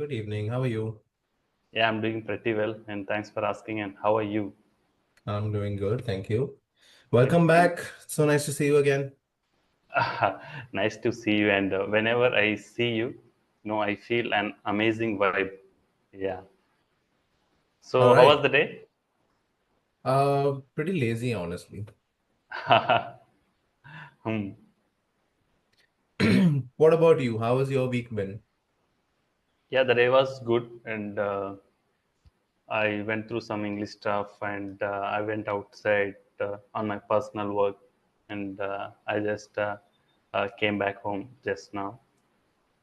Good evening. How are you? Yeah, I'm doing pretty well, and thanks for asking. And how are you? I'm doing good, thank you. Welcome back. So nice to see you again. Nice to see you. And whenever I see you, I feel an amazing vibe. Yeah. All So, how was right. the day? Pretty lazy, honestly. Hmm. What about you? How has your week been? Yeah, the day was good, and I went through some English stuff, and I went outside on my personal work, and I just came back home just now.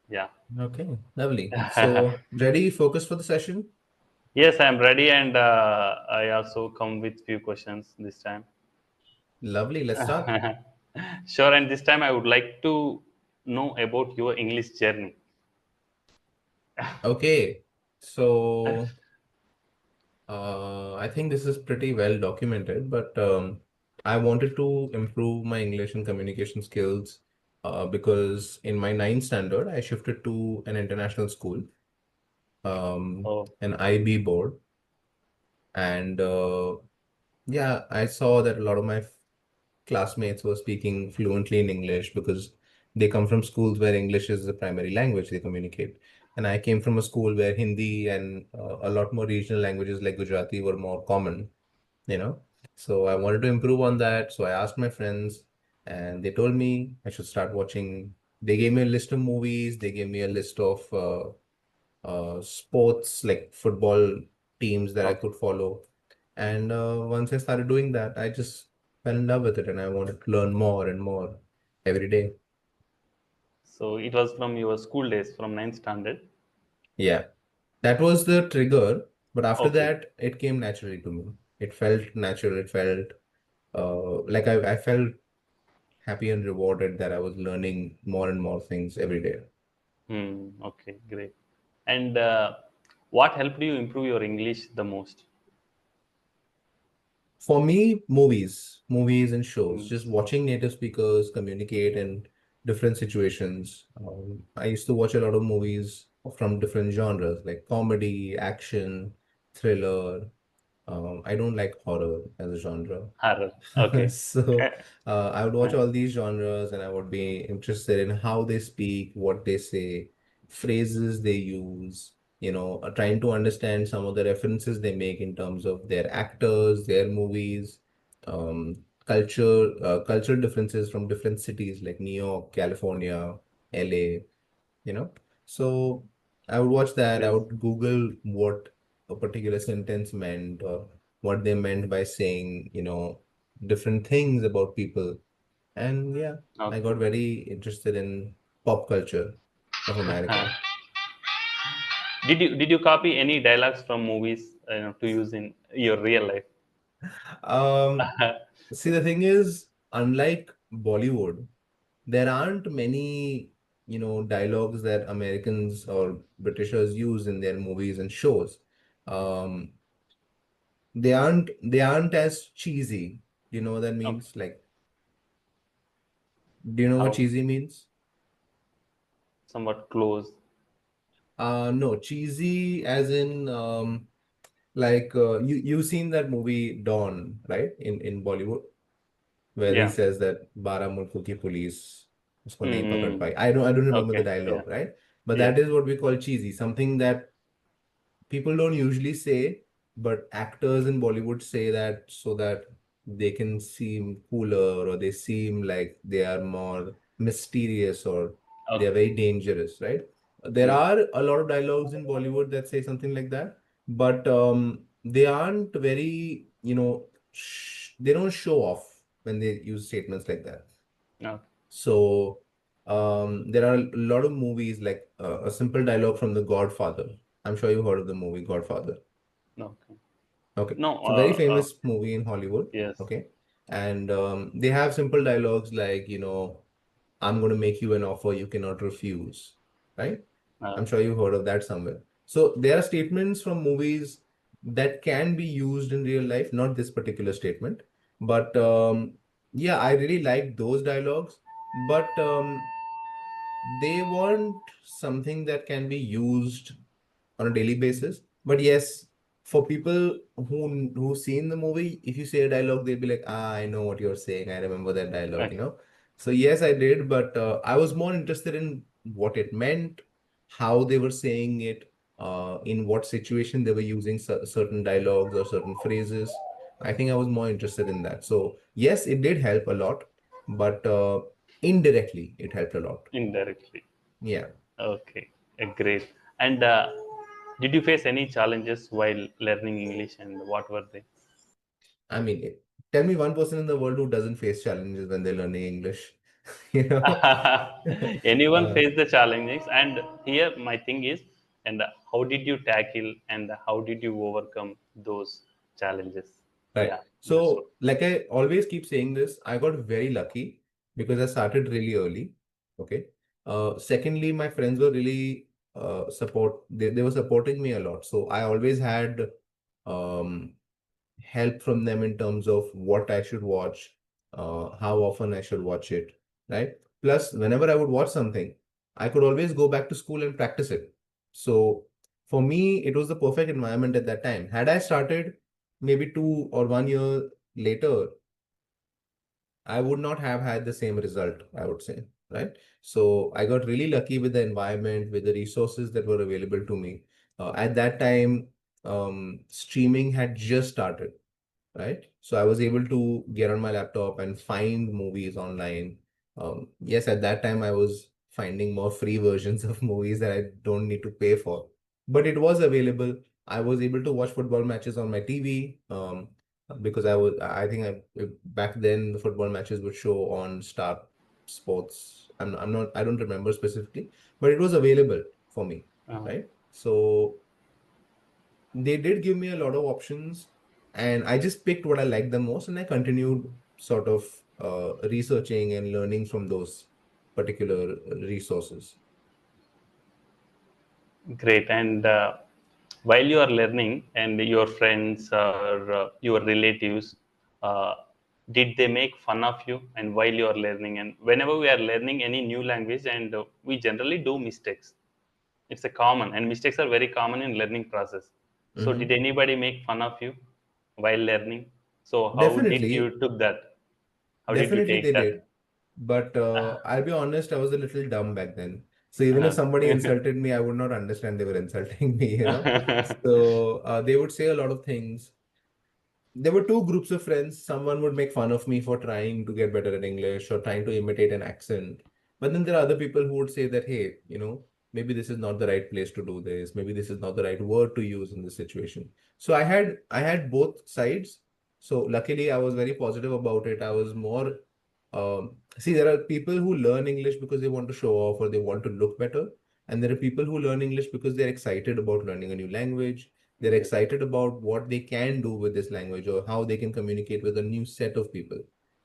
Yeah. Okay, lovely. So, ready, focus for the session? Yes, I'm ready, and I also come with few questions this time. Lovely. Let's start. Sure, and this time I would like to know about your English journey. Okay. So, I think this is pretty well documented, but I wanted to improve my English and communication skills because in my ninth standard, I shifted to an international school, Oh, an IB board. And yeah, I saw that a lot of my classmates were speaking fluently in English because they come from schools where English is the primary language they communicate. And I came from a school where Hindi and a lot more regional languages like Gujarati were more common, you know. So I wanted to improve on that. So I asked my friends, and they told me I should start watching. They gave me a list of movies, they gave me a list of sports like football teams that I okay. could follow. And once I started doing that, I just fell in love with it and I wanted to learn more and more every day. So it was from your school days, from ninth standard. Yeah, that was the trigger. But after Okay. that, it came naturally to me. It felt natural. It felt like I felt happy and rewarded that I was learning more and more things every day. Okay, great. And what helped you improve your English the most? For me, movies and shows, Hmm. just watching native speakers communicate in different situations. I used to watch a lot of movies from different genres like comedy, action, thriller. I don't like horror as a genre. Horror. Okay. So I would watch all these genres and I would be interested in how they speak, what they say, phrases they use, trying to understand some of the references they make in terms of their actors, their movies, cultural differences from different cities like New York, California, LA, you know. So I would watch that. I Yes. would Google what a particular sentence meant or what they meant by saying, different things about people. And yeah, I got Okay. very interested in pop culture of America. Did you copy any dialogues from movies to use in your real life? Um, See, the thing is, unlike Bollywood, there aren't many, dialogues that Americans or Britishers use in their movies and shows. Um, they aren't as cheesy. Do you know what that Okay. means? Like, do you know what How cheesy means? somewhat close. No, cheesy as in like you've seen that movie Dawn, right? In Bollywood, where he Yeah. says that बारह मुल्कों की police उसको नहीं पकड़ Mm-hmm. Pi. I don't remember the Okay. Yeah. dialogue, right? But Yeah. that is what we call cheesy, something that people don't usually say, but actors in Bollywood say that so that they can seem cooler or they seem like they are more mysterious or they are Okay. very dangerous, right? There Yeah. are a lot of dialogues in Bollywood that say something like that, but they aren't very, they don't show off when they use statements like that. Okay. So there are a lot of movies like a simple dialogue from The Godfather. I'm sure you've heard of the movie Godfather. Okay. Okay, No. it's a very famous movie in Hollywood. Yes. Okay, and they have simple dialogues like, I'm going to make you an offer you cannot refuse, right? I'm Uh, sure you've heard of that somewhere. So there are statements from movies that can be used in real life, not this particular statement, but yeah, I really like those dialogues, but they weren't something that can be used on a daily basis. But yes, for people who seen the movie, if you say a dialogue, they'll be like, ah, I know what you're saying. I remember that dialogue, you Okay. know. So yes, I did, but I was more interested in what it meant, how they were saying it, in what situation they were using certain dialogues or certain phrases. I think I was more interested in that. So yes, it did help a lot, but indirectly, it helped a lot. Indirectly. Yeah. Okay, great. And did you face any challenges while learning English, and what were they? I mean, tell me one person in the world who doesn't face challenges when they're learning English. You know? Anyone Uh, face the challenges, and here my thing is, and how did you tackle and how did you overcome those challenges? right. Yeah, that's what. So, like I always keep saying this, I got very lucky because I started really early. Okay. Secondly, my friends were really they were supporting me a lot. So I always had um help from them in terms of what I should watch, how often I should watch it, right? Plus, whenever I would watch something, I could always go back to school and practice it. So for me, it was the perfect environment at that time. Had I started maybe 2 or 1 year later, I would not have had the same result, I would say, right? So I got really lucky with the environment, with the resources that were available to me. At that time, streaming had just started, right? So I was able to get on my laptop and find movies online. Yes, at that time I was finding more free versions of movies that I don't need to pay for, but it was available. I was able to watch football matches on my TV, because I think back then the football matches would show on Star Sports. I don't remember specifically, but it was available for me, Uh, right? So they did give me a lot of options, and I just picked what I liked the most, and I continued sort of researching and learning from those particular resources. Great. And while you are learning, and your friends or your relatives, uh, did they make fun of you? And while you are learning, and whenever we are learning any new language, and we generally do mistakes. It's a common, and mistakes are very common in learning process. So, did Hmm. anybody make fun of you while learning? So, how did Definitely, you took that? How did you definitely they take that? did. But I'll be honest, I was a little dumb back then. So even if Uh-huh. somebody insulted me, I would not understand they were insulting me, you know. So they would say a lot of things. There were two groups of friends. Someone would make fun of me for trying to get better at English or trying to imitate an accent. But then there are other people who would say that, hey, maybe this is not the right place to do this. Maybe this is not the right word to use in this situation. So I had both sides. So luckily I was very positive about it. I was more see, there are people who learn English because they want to show off or they want to look better. And there are people who learn English because they're excited about learning a new language. They're Yes. excited about what they can do with this language or how they can communicate with a new set of people.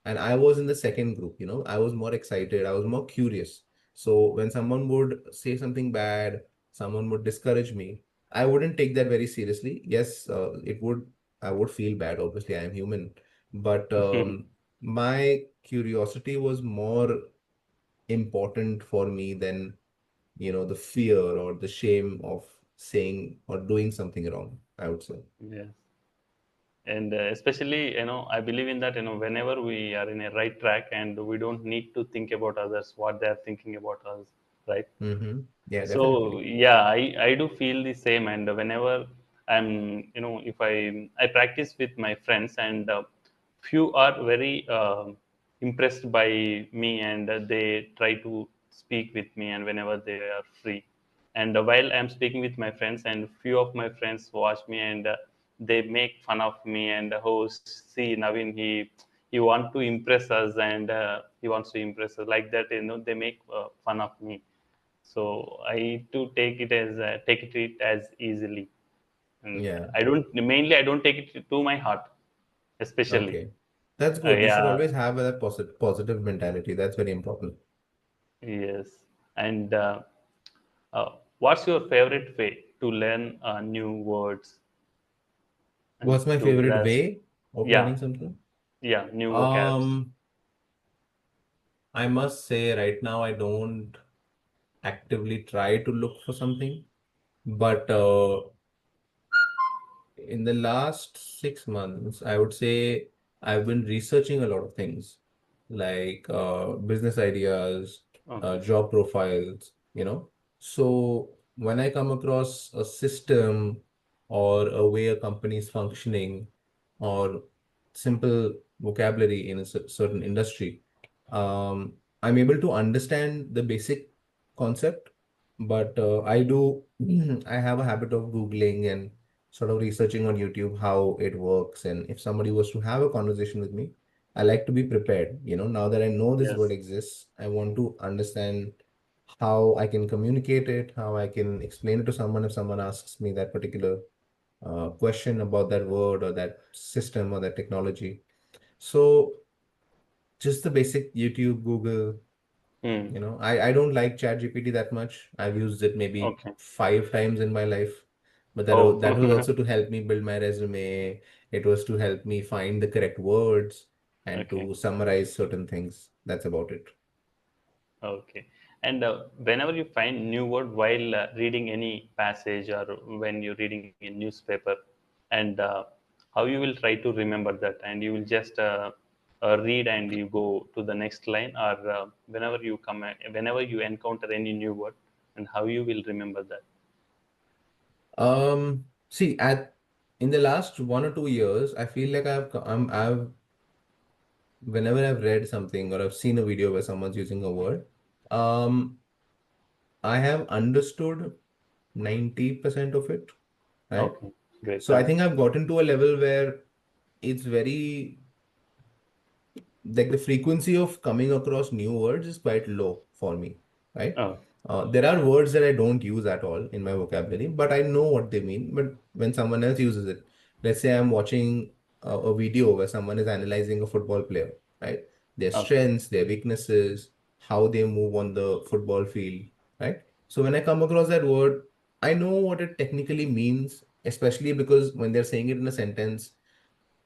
And I was in the second group, I was more excited, I was more curious. So when someone would say something bad, someone would discourage me, I wouldn't take that very seriously. Yes, I would feel bad. Obviously, I am human. But my curiosity was more important for me than the fear or the shame of saying or doing something wrong, I would say. Yes. And especially, I believe in that, whenever we are in a right track, and we don't need to think about others, what they are thinking about us, right? Yeah, So definitely. yeah, I do feel the same. And whenever I'm, if I practice with my friends, and few are very impressed by me, and they try to speak with me, and whenever they are free, and while I'm speaking with my friends, and few of my friends watch me, and they make fun of me, and oh, see, Naveen, he want to impress us, and he wants to impress us, like that, they make fun of me. So I to take it as easily, and Yeah. I don't take it to my heart, especially. Okay. That's good. You should Yeah. always have a positive mentality. That's very important. Yes. And what's your favorite way to learn new words and What's my to favorite grasp? way of Yeah, learning something? yeah, new vocabs. Um, I must say right now I don't actively try to look for something But in the last 6 months, I would say I've been researching a lot of things like business ideas, Okay. job profiles, So when I come across a system or a way a company is functioning or simple vocabulary in a certain industry, I'm able to understand the basic concept, but I have a habit of Googling and sort of researching on YouTube how it works. And if somebody was to have a conversation with me, I like to be prepared. Now that I know this word Yes. exists, I want to understand how I can communicate it, how I can explain it to someone if someone asks me that particular question about that word or that system or that technology. So just the basic YouTube, Google, Hmm. I don't like ChatGPT that much. I've used it maybe Okay. 5 times in my life, but Oh. that was also to help me build my resume. It was to help me find the correct words and Okay. to summarize certain things. That's about it. Okay. And whenever you find new word while reading any passage or when you're reading a newspaper, and how you will try to remember that, and you will just read and you go to the next line, or whenever you encounter any new word, and how you will remember that. See, at in the last 1 or 2 years, I feel like I've whenever I've read something or I've seen a video where someone's using a word, um, I have understood 90% of it, right? Okay. Great. So I think I've gotten to a level where it's very like the frequency of coming across new words is quite low for me, right? Oh. There are words that I don't use at all in my vocabulary, but I know what they mean. But when someone else uses it, let's say I'm watching a video where someone is analyzing a football player, right? Their Okay. strengths, their weaknesses, how they move on the football field, right? So when I come across that word, I know what it technically means, especially because when they're saying it in a sentence,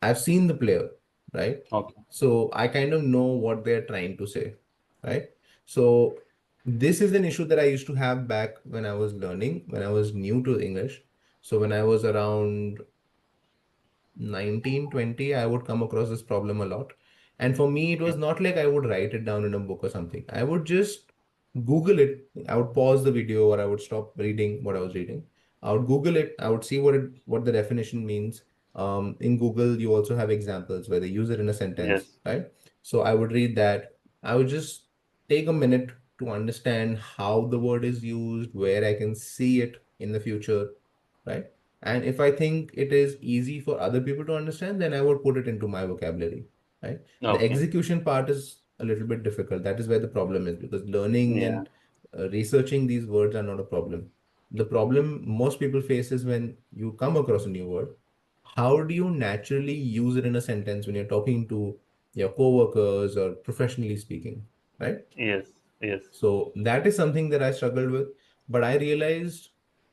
I've seen the player, right? Okay. So I kind of know what they're trying to say, right? So this is an issue that I used to have back when I was learning, when I was new to English. So when I was around 19, 20, I would come across this problem a lot. And for me, it was Okay. not like I would write it down in a book or something. I would just Google it. I would pause the video or I would stop reading what I was reading. I would Google it. I would see what the definition means. In Google, you also have examples where they use it in a sentence, Yes. right? So I would read that. I would just take a minute to understand how the word is used, where I can see it in the future, right? And if I think it is easy for other people to understand, then I would put it into my vocabulary, right? The Okay. execution part is a little bit difficult. That is where the problem is because learning Yeah. and researching these words are not a problem. The problem most people face is when you come across a new word, how do you naturally use it in a sentence when you're talking to your coworkers or professionally speaking, right? Yes. Yes. So that is something that I struggled with. But I realized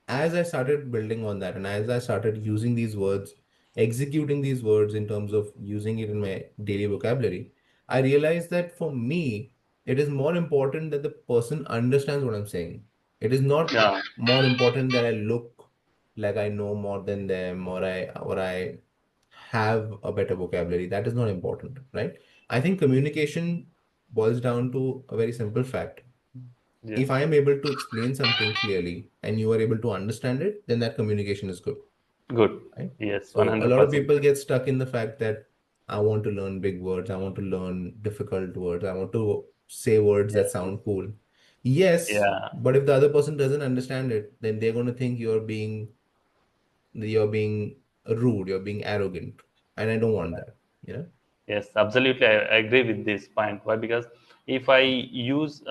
as I started building on that and as I started using these words, executing these words in terms of using it in my daily vocabulary, I realized that for me, it is more important that the person understands what I'm saying. It is not Yeah. more important that I look like I know more than them or I have a better vocabulary. That is not important, right? I think communication boils down to a very simple fact. Yes. If I am able to explain something clearly and you are able to understand it, then that communication is good, Good. right? Yes. One So a hundred lot of percent. people get stuck in the fact that I want to learn big words, I want to learn difficult words, I want to say words that Yes. Yes. sound cool. Yes, Yeah. but if the other person doesn't understand it, then they're going to think you're being rude, you're being arrogant, and I don't want that, you know? Yes. Absolutely. I agree with this point. Why? Because if I use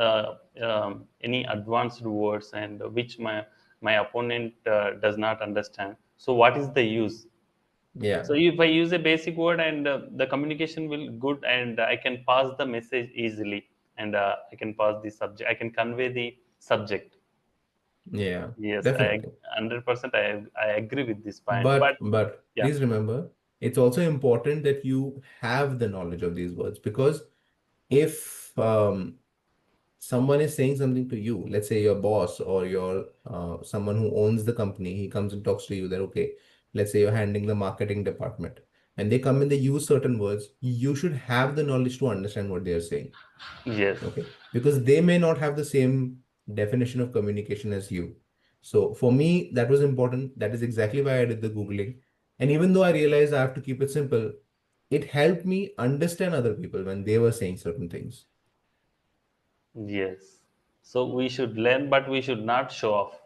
any advanced words and which my opponent does not understand, so what is the use? Yeah. So if I use a basic word and the communication will good, and I can pass the message easily, and I can pass the subject. I can convey the subject. Yeah, Yes, I definitely. 100%. I agree with this point. But But but yeah. please remember, it's also important that you have the knowledge of these words because if someone is saying something to you, let's say your boss or your someone who owns the company, he comes and talks to you that, okay, let's say you're handling the marketing department, and they come and they use certain words, you should have the knowledge to understand what they are saying. Yes. Okay, because they may not have the same definition of communication as you. So for me, that was important. That is exactly why I did the Googling. And even though I realized I have to keep it simple, it helped me understand other people when they were saying certain things. Yes. So we should learn, but we should not show off,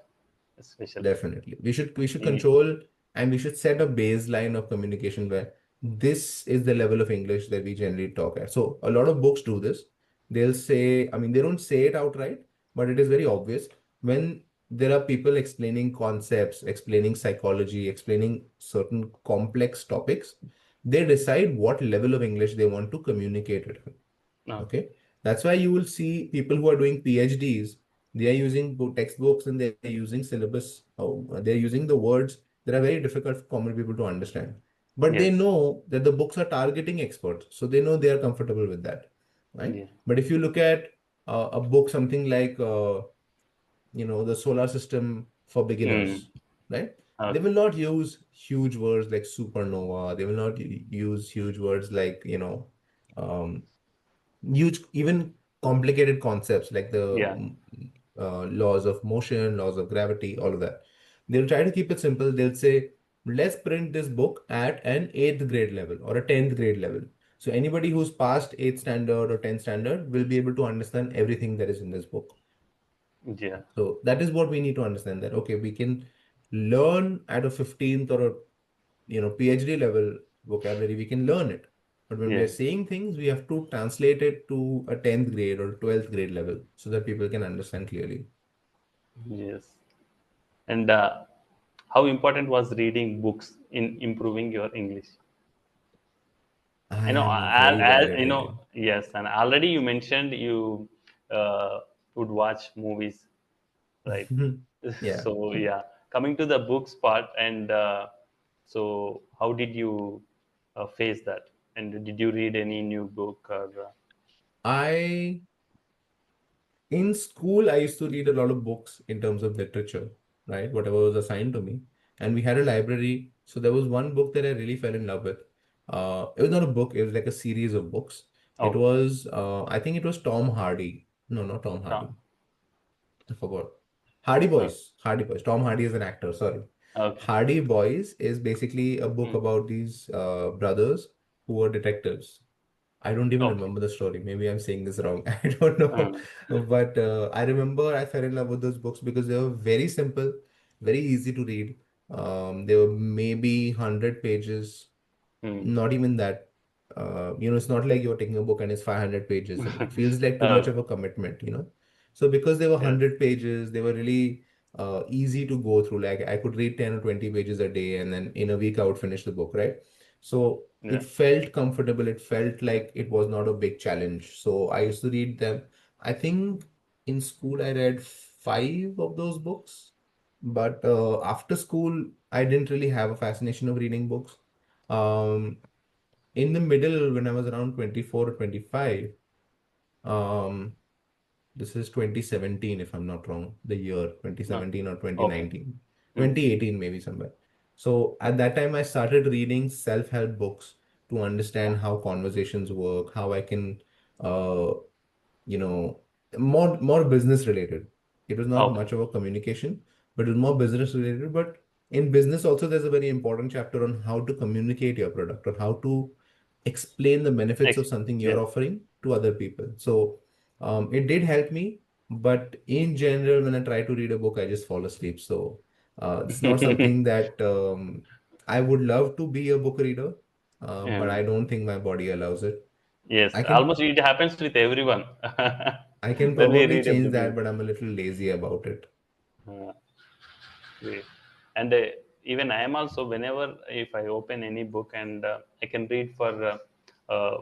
especially. Definitely. We should Y- control, and we should set a baseline of communication where this is the level of English that we generally talk at. So a lot of books do this. They'll say, I mean, they don't say it outright, but it is very obvious when there are people explaining concepts, explaining psychology, explaining certain complex topics, they decide what level of English they want to communicate it. Okay. Okay. That's why you will see people who are doing PhDs, they are using textbooks and they're using syllabus. They're using the words that are very difficult for common people to understand. But they Yes. know that the books are targeting experts. So they know they are comfortable with that. Right. Yeah. But if you look at a book, something like, the solar system for Mm. beginners, right? They Okay. will not use huge words like supernova. They will not use huge words like, um, huge, even complicated concepts like the Yeah. laws of motion, laws of gravity, all of that. They'll try to keep it simple. They'll say, let's print this book at an eighth grade level or a 10th grade level. So anybody who's passed eighth standard or 10th standard will be able to understand everything that is in this book. Yeah. So that is what we need to understand, that, okay, we can learn at a 15th or a PhD level vocabulary, we can learn it. But when we are Yes. saying things, we have to translate it to a 10th grade or 12th grade level so that people can understand clearly. Yes. And how important was reading books in improving your English? I I know, am very bad as at you know, reading. yes, and already you mentioned you uh, would watch movies, right? Yeah. So yeah, coming to the books part, and so how did you face that? And did you read any new book or? I In school, I used to read a lot of books in terms of literature, right? Whatever was assigned to me. And we had a library. So there was one book that I really fell in love with. It was not a book, it was like a series of books. It Okay, was, I think it was Tom Hardy. No, not Tom no, Hardy. I forgot. Hardy no, Boys. Hardy Boys. Tom Hardy is an actor, sorry. okay, Hardy Boys is basically a book mm, about these brothers who were detectives. I don't even okay, remember the story. Maybe I'm saying this wrong. I don't know. mm, But I remember I fell in love with those books because they were very simple, very easy to read. They were maybe 100 pages, mm, not even that. It's not like you're taking a book and it's 500 pages. It feels like too much okay, of a commitment. So because they were yes, 100 pages, they were really easy to go through. Like I could read 10 or 20 pages a day, and then in a week I would finish the book, right? So it yeah, felt comfortable. It felt like it was not a big challenge. So I used to read them. I think in school I read five of those books, but after school I didn't really have a fascination of reading books. Um, in the middle, when I was around 24 or 25, um, this is 2017, if I'm not wrong, the year no, 2017 or okay, 2019, mm, 2018, maybe somewhere. So at that time, I started reading self-help books to understand how conversations work, how I can, uh, you know, more business related. It was not okay, much of a communication, but it was more business related. But in business also, there's a very important chapter on how to communicate your product or how to explain the benefits of something you're yes, offering to other people. So it did help me, but in general, when I try to read a book, I just fall asleep. So it's not something that I would love to be a book reader, but I um, don't think my body allows it. yes, I can almost it happens with everyone I can when we probably read change that, everything. but I'm a little lazy about it. Uh, Great. And even I am also, whenever if I open any book and I can read for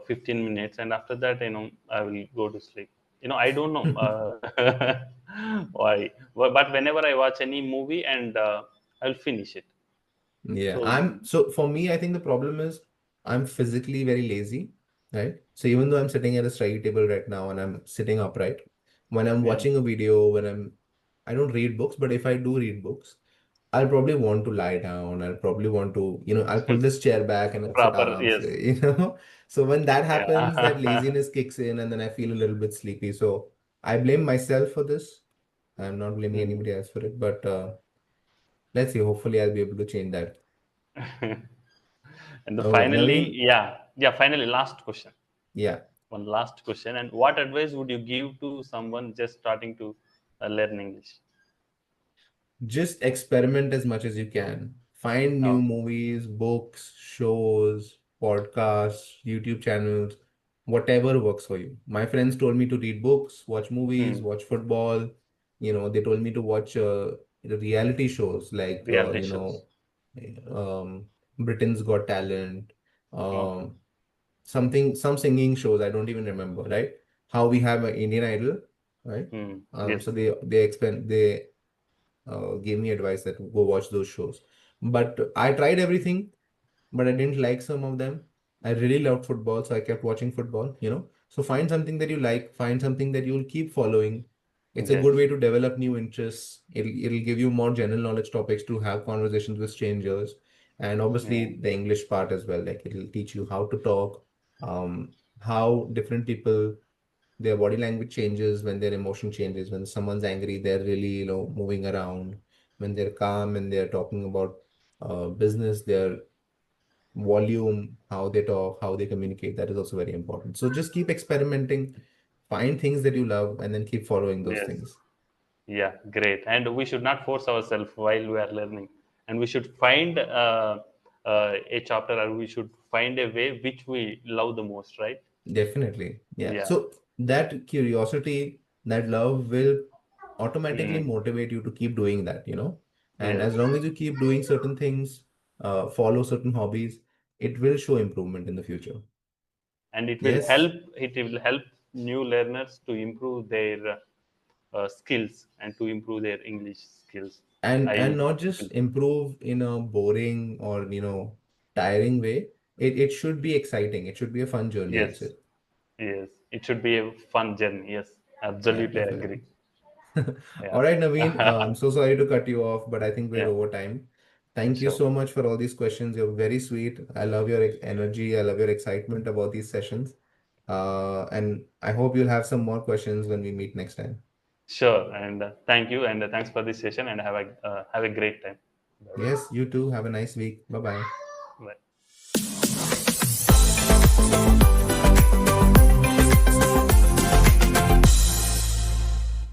15 minutes, and after that, I will go to sleep. I don't know why, but whenever I watch any movie and I'll finish it. Yeah, So so for me, I think the problem is I'm physically very lazy, right? So even though I'm sitting at a study table right now and I'm sitting upright, when I'm Yeah. watching a video, I don't read books, but if I do read books, I'll probably want to lie down. I'll probably want to, I'll pull this chair back and I'll sit Proper. aram Yes. se, So when that happens, that Yeah. laziness kicks in and then I feel a little bit sleepy. So I blame myself for this. I'm not blaming Hmm. anybody else for it, but let's see. Hopefully, I'll be able to change that. And the Okay, finally, Naveen. yeah, finally, last question. Yeah. One last question. And what advice would you give to someone just starting to learn English? Just experiment as much as you can. Find new Okay. movies, books, shows, podcasts, YouTube channels, whatever works for you. My friends told me to read books, watch movies, Hmm. watch football. They told me to watch the reality shows like, Reality shows. um, Britain's Got Talent, Okay. um, some singing shows. I don't even remember, right? How we have an Indian Idol, right? Hmm. So Yes. they gave me advice that go watch those shows. But I tried everything, but I didn't like some of them. I really loved football, so I kept watching football. So find something that you like, find something that you'll keep following. It's a good Yes. way to develop new interests. It'll give you more general knowledge topics to have conversations with strangers. And Yeah. obviously the English part as well. Like it'll teach you how to talk, how different people their body language changes when their emotion changes. When someone's angry, they're really, moving around. When they're calm and they're talking about business, their volume, how they talk, how they communicate, that is also very important. So just keep experimenting, find things that you love, and then keep following those Yes. things. Yeah, great. And we should not force ourselves while we are learning. And we should find a chapter, or we should find a way which we love the most, right? Definitely. Yeah. Yeah. So that curiosity, that love will automatically Mm. motivate you to keep doing that. And Yes. as long as you keep doing certain things, follow certain hobbies, it will show improvement in the future. And Yes. it will help new learners to improve their skills and to improve their English skills. And I not feel. just improve in a boring or tiring way. It should be exciting. It should be a fun journey, I'll say. Yes. Yes. It should be a fun journey. Yes. Yeah, Absolutely, I agree. definitely. Yeah. All right, Naveen. I'm so sorry to cut you off, but I think we're Yeah. over time. Thank you Sure. so much for all these questions. You're very sweet. I love your energy. I love your excitement about these sessions. And I hope you'll have some more questions when we meet next time. Sure. And thank you. And thanks for this session. And have a great time. Bye Yes, you too. Have a nice week. Bye bye. bye.